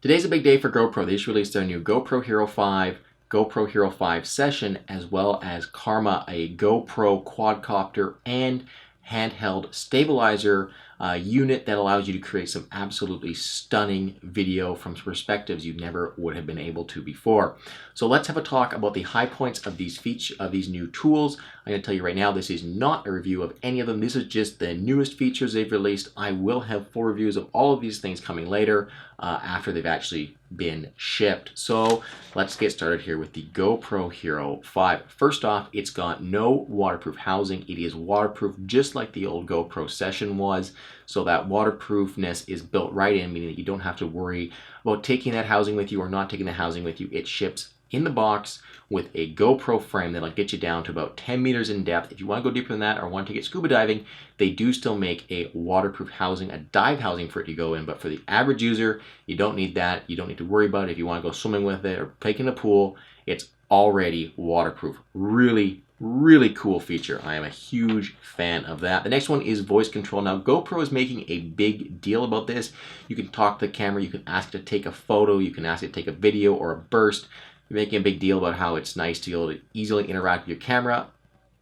Today's a big day for GoPro. They just released their new GoPro Hero 5, GoPro Hero 5 Session, as well as Karma, a GoPro quadcopter and handheld stabilizer unit that allows you to create some absolutely stunning video from perspectives you never would have been able to before. So let's have a talk about the high points of these new tools. I'm going to tell you right now, this is not a review of any of them. This is just the newest features they've released. I will have full reviews of all of these things coming later after they've actually been shipped. So let's get started here with the GoPro Hero 5. First off, it's got no waterproof housing. It is waterproof just like the old GoPro Session was. So that waterproofness is built right in, meaning that you don't have to worry about taking that housing with you or not taking the housing with you. It ships in the box with a GoPro frame that'll get you down to about 10 meters in depth. If you want to go deeper than that or want to get scuba diving, they do still make a waterproof housing, a dive housing for it to go in. But for the average user, you don't need that. You don't need to worry about it. If you want to go swimming with it or take in the pool, it's already waterproof. Really cool feature. I am a huge fan of that. The next one is voice control. Now, GoPro is making a big deal about this. You can talk to the camera, you can ask it to take a photo, you can ask it to take a video or a burst. You're making a big deal about how it's nice to be able to easily interact with your camera.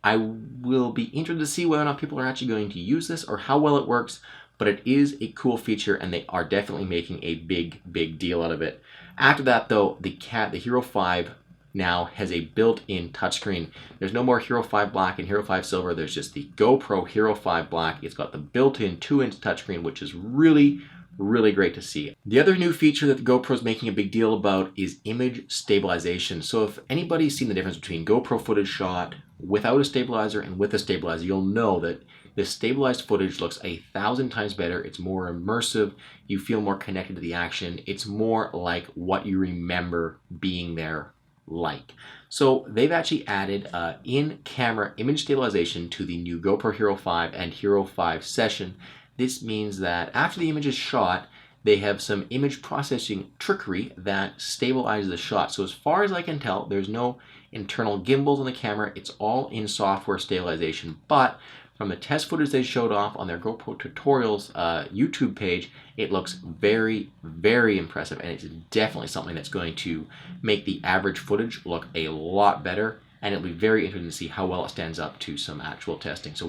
I will be interested to see whether or not people are actually going to use this or how well it works, but it is a cool feature and they are definitely making a big deal out of it. After that though, the Hero 5 now has a built-in touchscreen. There's no more Hero 5 Black and Hero 5 Silver. There's just the GoPro Hero 5 Black. It's got the built-in 2-inch touchscreen, which is really great to see. The other new feature that the GoPro is making a big deal about is image stabilization. So if anybody's seen the difference between GoPro footage shot without a stabilizer and with a stabilizer, you'll know that the stabilized footage looks 1,000 times better. It's more immersive. You feel more connected to the action. It's more like what you remember being there like. So they've actually added in-camera image stabilization to the new GoPro Hero 5 and Hero 5 Session. This means that after the image is shot, they have some image processing trickery that stabilizes the shot. So as far as I can tell, there's no internal gimbals on the camera. It's all in software stabilization. But from the test footage they showed off on their GoPro Tutorials YouTube page, it looks very impressive, and it's definitely something that's going to make the average footage look a lot better, and it'll be very interesting to see how well it stands up to some actual testing. So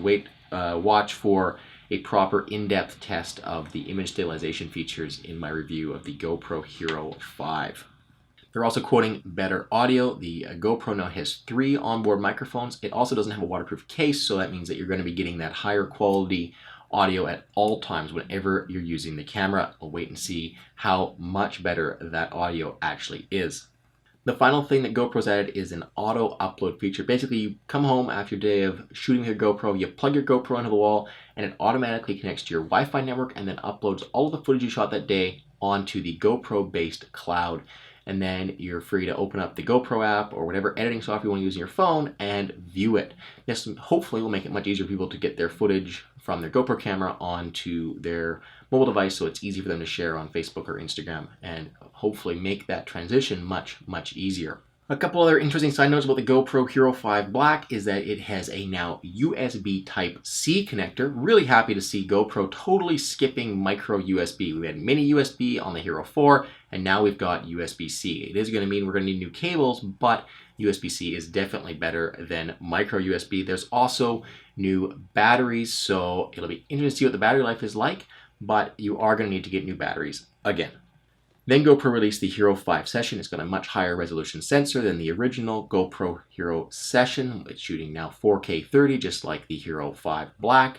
watch for a proper in-depth test of the image stabilization features in my review of the GoPro Hero 5. They're also quoting better audio. The GoPro now has 3 onboard microphones. It also doesn't have a waterproof case, so that means that you're going to be getting that higher quality audio at all times whenever you're using the camera. We'll wait and see how much better that audio actually is. The final thing that GoPro's added is an auto upload feature. Basically, you come home after a day of shooting with your GoPro, you plug your GoPro into the wall, and it automatically connects to your Wi-Fi network and then uploads all of the footage you shot that day onto the GoPro-based cloud. And then you're free to open up the GoPro app or whatever editing software you want to use on your phone and view it. This hopefully will make it much easier for people to get their footage from their GoPro camera onto their mobile device, so it's easy for them to share on Facebook or Instagram, and hopefully make that transition much easier. A couple other interesting side notes about the GoPro Hero 5 Black is that it has a now USB Type-C connector. Really happy to see GoPro totally skipping micro USB. We had mini USB on the Hero 4, and now we've got USB-C. It is going to mean we're going to need new cables, but USB-C is definitely better than micro USB. There's also new batteries, so it'll be interesting to see what the battery life is like, but you are going to need to get new batteries again. Then GoPro released the Hero 5 Session. It's got a much higher resolution sensor than the original GoPro Hero Session. It's shooting now 4K 30, just like the Hero 5 Black.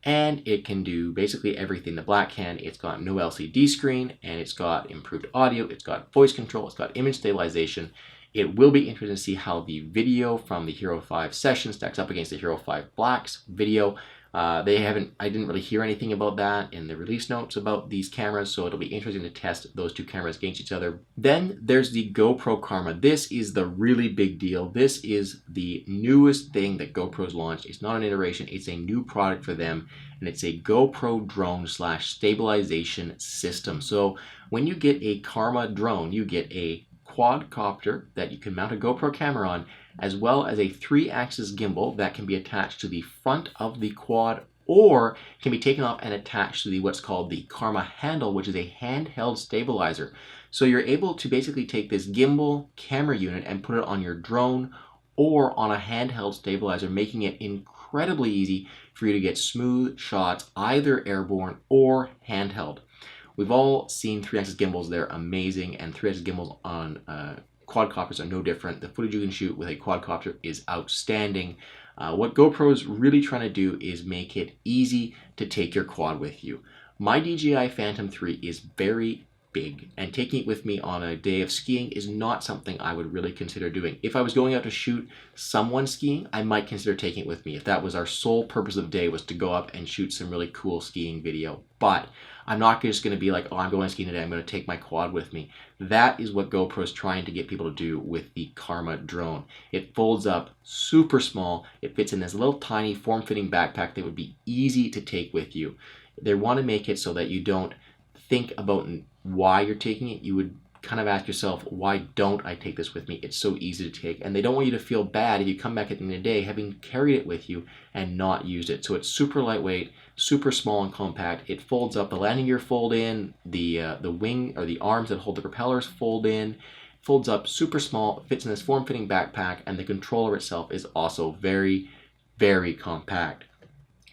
And it can do basically everything the Black can. It's got no LCD screen, and it's got improved audio, it's got voice control, it's got image stabilization. It will be interesting to see how the video from the Hero 5 Session stacks up against the Hero 5 Black's video. I didn't really hear anything about that in the release notes about these cameras, so it'll be interesting to test those two cameras against each other. Then there's the GoPro Karma. This is the really big deal. This is the newest thing that GoPro's launched. It's not an iteration, it's a new product for them, and it's a GoPro drone / stabilization system. So when you get a Karma drone, you get a quadcopter that you can mount a GoPro camera on, as well as a 3-axis gimbal that can be attached to the front of the quad or can be taken off and attached to the what's called the Karma handle, which is a handheld stabilizer. So you're able to basically take this gimbal camera unit and put it on your drone or on a handheld stabilizer, making it incredibly easy for you to get smooth shots, either airborne or handheld. We've all seen 3-axis gimbals, they're amazing, and 3-axis gimbals on quadcopters are no different. The footage you can shoot with a quadcopter is outstanding. What GoPro is really trying to do is make it easy to take your quad with you. My DJI Phantom 3 is very big, and taking it with me on a day of skiing is not something I would really consider doing. If I was going out to shoot someone skiing, I might consider taking it with me, if that was our sole purpose of the day, was to go up and shoot some really cool skiing video. But I'm not just going to be like, oh, I'm going skiing today, I'm going to take my quad with me. That is what GoPro is trying to get people to do with the Karma drone. It folds up super small. It fits in this little tiny form-fitting backpack that would be easy to take with you. They want to make it so that you don't think about why you're taking it. You would kind of ask yourself, why don't I take this with me? It's so easy to take. And they don't want you to feel bad if you come back at the end of the day having carried it with you and not used it. So it's super lightweight, super small and compact. It folds up. The landing gear fold in, the wing or the arms that hold the propellers fold in, folds up, super small, fits in this form-fitting backpack, and the controller itself is also very, very compact.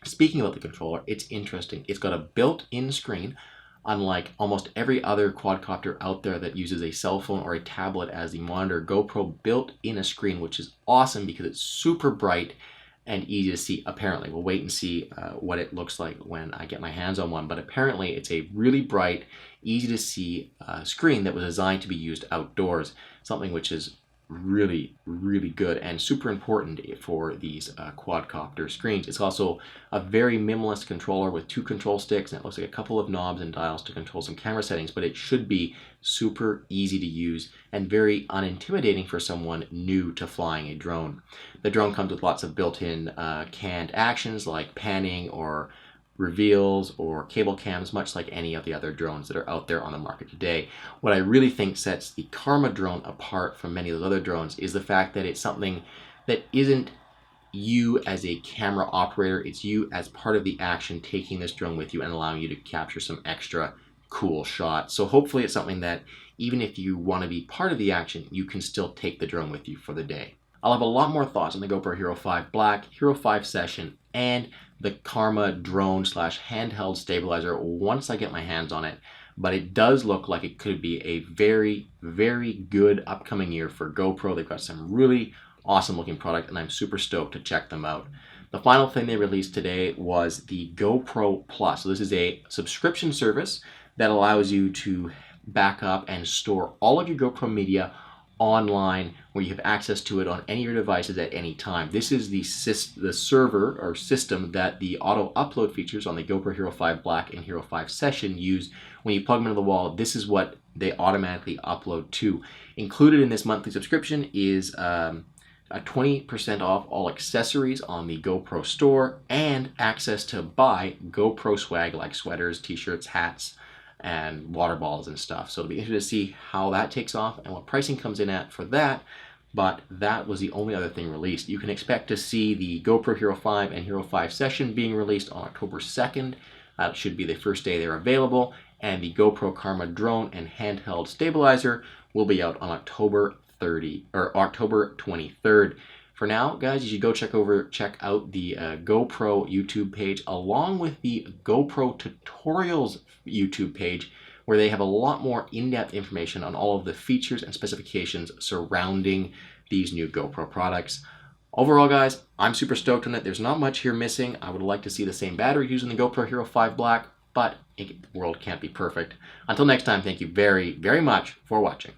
Speaking about the controller, it's interesting. It's got a built-in screen. Unlike almost every other quadcopter out there that uses a cell phone or a tablet as the monitor, GoPro built in a screen, which is awesome because it's super bright and easy to see, apparently. We'll wait and see what it looks like when I get my hands on one, but apparently it's a really bright, easy to see screen that was designed to be used outdoors, something which is really, really good and super important for these quadcopter screens. It's also a very minimalist controller with 2 control sticks, and it looks like a couple of knobs and dials to control some camera settings, but it should be super easy to use and very unintimidating for someone new to flying a drone. The drone comes with lots of built-in canned actions like panning or reveals or cable cams, much like any of the other drones that are out there on the market today. What I really think sets the Karma drone apart from many of those other drones is the fact that it's something that isn't you as a camera operator, it's you as part of the action taking this drone with you and allowing you to capture some extra cool shots. So hopefully it's something that even if you want to be part of the action, you can still take the drone with you for the day. I'll have a lot more thoughts on the GoPro Hero 5 Black, Hero 5 Session, and the Karma drone / handheld stabilizer once I get my hands on it. But it does look like it could be a very, very good upcoming year for GoPro. They've got some really awesome looking product, and I'm super stoked to check them out. The final thing they released today was the GoPro Plus. So this is a subscription service that allows you to back up and store all of your GoPro media online, where you have access to it on any of your devices at any time. This is the server or system that the auto upload features on the GoPro Hero 5 Black and Hero 5 Session use. When you plug them into the wall, this is what they automatically upload to. Included in this monthly subscription is a 20% off all accessories on the GoPro store and access to buy GoPro swag like sweaters, t-shirts, hats, and water bottles and stuff. So it'll be interesting to see how that takes off and what pricing comes in at for that. But that was the only other thing released. You can expect to see the GoPro Hero 5 and Hero 5 Session being released on October 2nd. That should be the first day they're available. And the GoPro Karma drone and handheld stabilizer will be out on October 23rd. For now, guys, you should go check out the GoPro YouTube page along with the GoPro Tutorials YouTube page, where they have a lot more in-depth information on all of the features and specifications surrounding these new GoPro products. Overall, guys, I'm super stoked on it. There's not much here missing. I would like to see the same battery used in the GoPro Hero 5 Black, but the world can't be perfect. Until next time, thank you very, very much for watching.